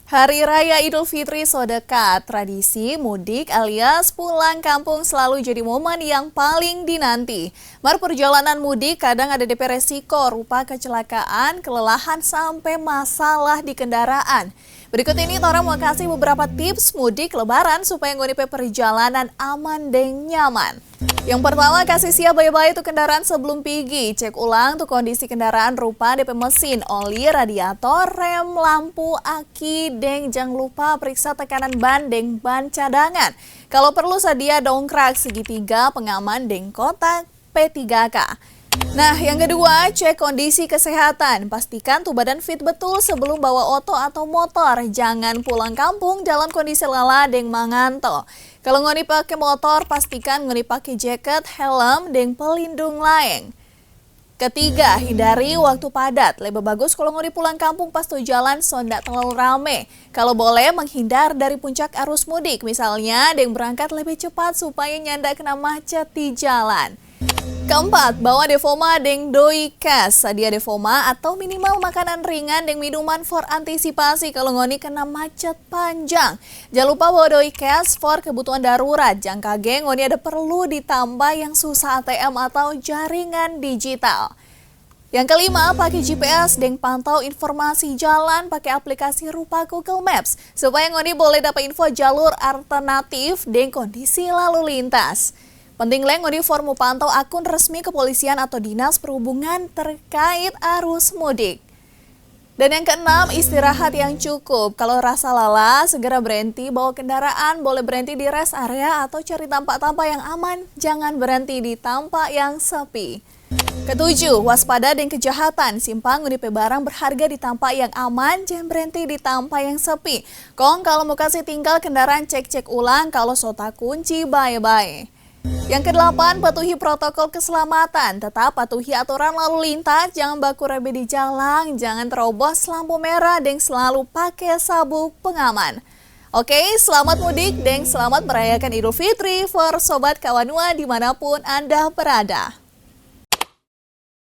Hari Raya Idul Fitri so dekat, tradisi mudik alias pulang kampung selalu jadi momen yang paling dinanti. Perjalanan mudik kadang ada DP resiko rupa kecelakaan, kelelahan sampai masalah di kendaraan. Berikut ini Tora mau kasih beberapa tips mudik lebaran supaya ngonipe perjalanan aman dan nyaman. Yang pertama, kasih siap baik-baik tuh kendaraan sebelum pergi. Cek ulang tuh kondisi kendaraan rupa DP mesin, oli, radiator, rem, lampu, aki, dan jangan lupa periksa tekanan ban dan ban cadangan. Kalau perlu sedia dongkrak segitiga pengaman dan kotak P3K. Nah, yang kedua, cek kondisi kesehatan. Pastikan tuh badan fit betul sebelum bawa oto atau motor. Jangan pulang kampung dalam kondisi lelah dan manganto. Kalau ngoni pakai motor, pastikan ngoni pakai jaket, helm, dan pelindung laeng. Ketiga, hindari waktu padat. Lebih bagus kalau ngoni pulang kampung pas tuh jalan sondak terlalu rame. Kalau boleh, menghindar dari puncak arus mudik. Misalnya, yang berangkat lebih cepat supaya nyanda kena macet di jalan. Keempat, bawa devoma deng doi cash. Sadia devoma atau minimal makanan ringan deng minuman for antisipasi kalau ngoni kena macet panjang. Jangan lupa bawa doi cash for kebutuhan darurat. Jangan kaget ngoni ada perlu ditambah yang susah ATM atau jaringan digital. Yang kelima, pakai GPS deng pantau informasi jalan pakai aplikasi rupa Google Maps supaya ngoni boleh dapat info jalur alternatif deng kondisi lalu lintas. Penting ngoni formu pantau akun resmi kepolisian atau dinas perhubungan terkait arus mudik. Dan yang keenam, istirahat yang cukup. Kalau rasa lelah, segera berhenti bawa kendaraan, boleh berhenti di rest area atau cari tampak-tampak yang aman, jangan berhenti di tampak yang sepi. Ketujuh, waspada dan kejahatan. Simpang ngunipe barang berharga di tampak yang aman, jangan berhenti di tampak yang sepi. Kalau mau kasih tinggal kendaraan cek-cek ulang, kalau sota kunci bye-bye. Yang kedelapan, patuhi protokol keselamatan. Tetap patuhi aturan lalu lintas, jangan baku rebe di jalan, jangan terobos lampu merah, dan selalu pakai sabuk pengaman. Oke, selamat mudik dan selamat merayakan Idul Fitri for Sobat Kawanua dimanapun Anda berada.